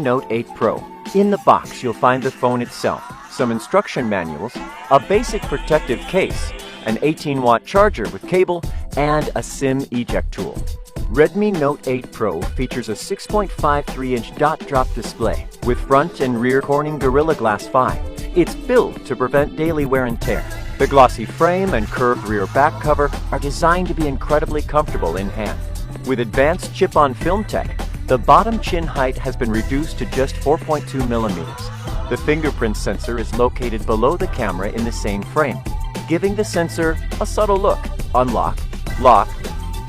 Note 8 Pro. In the box, you'll find the phone itself, some instruction manuals, a basic protective case, an 18-watt charger with cable, and a SIM eject tool. Redmi Note 8 Pro features a 6.53-inch dot-drop display with front and rear Corning Gorilla Glass 5. It's built to prevent daily wear and tear. The glossy frame and curved rear back cover are designed to be incredibly comfortable in hand. With advanced chip-on-film tech, the bottom chin height has been reduced to just 4.2 millimeters. The fingerprint sensor is located below the camera in the same frame, giving the sensor a subtle look. Unlock, lock,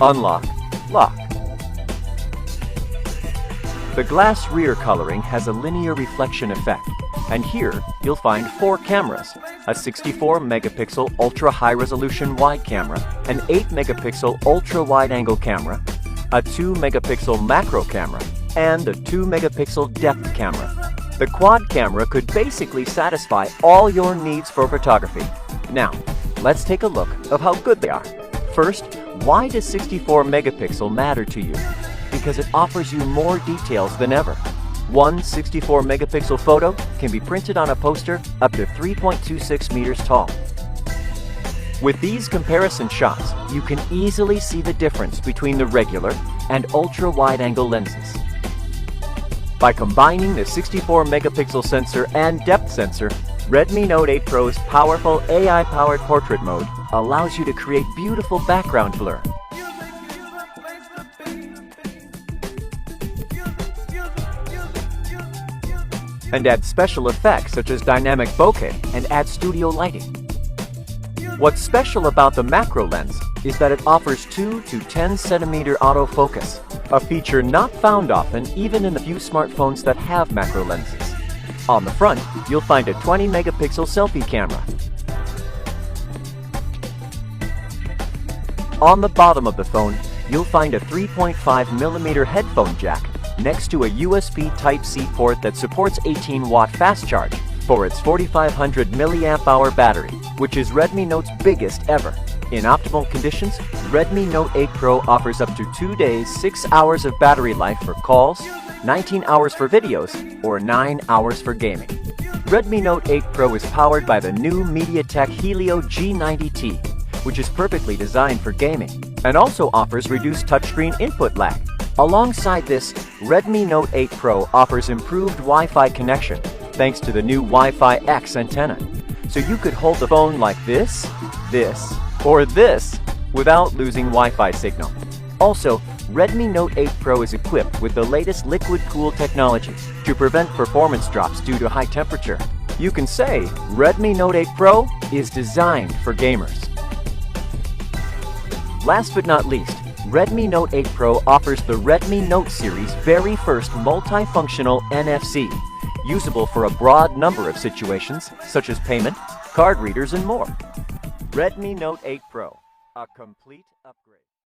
unlock, lock. The glass rear coloring has a linear reflection effect, and here you'll find 4 cameras: a 64-megapixel ultra-high-resolution wide camera, an 8-megapixel ultra-wide-angle camera, a 2-megapixel macro camera, and a 2-megapixel depth camera. The quad camera could basically satisfy all your needs for photography. Now, let's take a look of how good they are. First, why does 64 megapixel matter to you? Because it offers you more details than ever. One 64 megapixel photo can be printed on a poster up to 3.26 meters tall. With these comparison shots, you can easily see the difference between the regular and ultra-wide-angle lenses. By combining the 64 megapixel sensor and depth sensor, Redmi Note 8 Pro's powerful AI-powered portrait mode allows you to create beautiful background blur. And add special effects such as dynamic bokeh and add studio lighting. What's special about the macro lens is that it offers 2 to 10 centimeter autofocus, a feature not found often even in the few smartphones that have macro lenses. On the front, you'll find a 20 megapixel selfie camera. On the bottom of the phone, you'll find a 3.5 millimeter headphone jack next to a USB Type-C port that supports 18-watt fast charge for its 4500 milliamp-hour battery, which is Redmi Note's biggest ever. In optimal conditions, Redmi Note 8 Pro offers up to 2 days, 6 hours of battery life for calls, 19 hours for videos, or 9 hours for gaming. Redmi Note 8 Pro is powered by the new MediaTek Helio G90T, which is perfectly designed for gaming, and also offers reduced touchscreen input lag. Alongside this, Redmi Note 8 Pro offers improved Wi-Fi connection thanks to the new Wi-Fi X antenna. So you could hold the phone like this, or this without losing Wi-Fi signal. Also, Redmi Note 8 Pro is equipped with the latest liquid-cooled technology to prevent performance drops due to high temperature. You can say Redmi Note 8 Pro is designed for gamers. Last but not least, Redmi Note 8 Pro offers the Redmi Note series' very first multifunctional NFC, usable for a broad number of situations such as payment, card readers, and more. Redmi Note 8 Pro, a complete upgrade.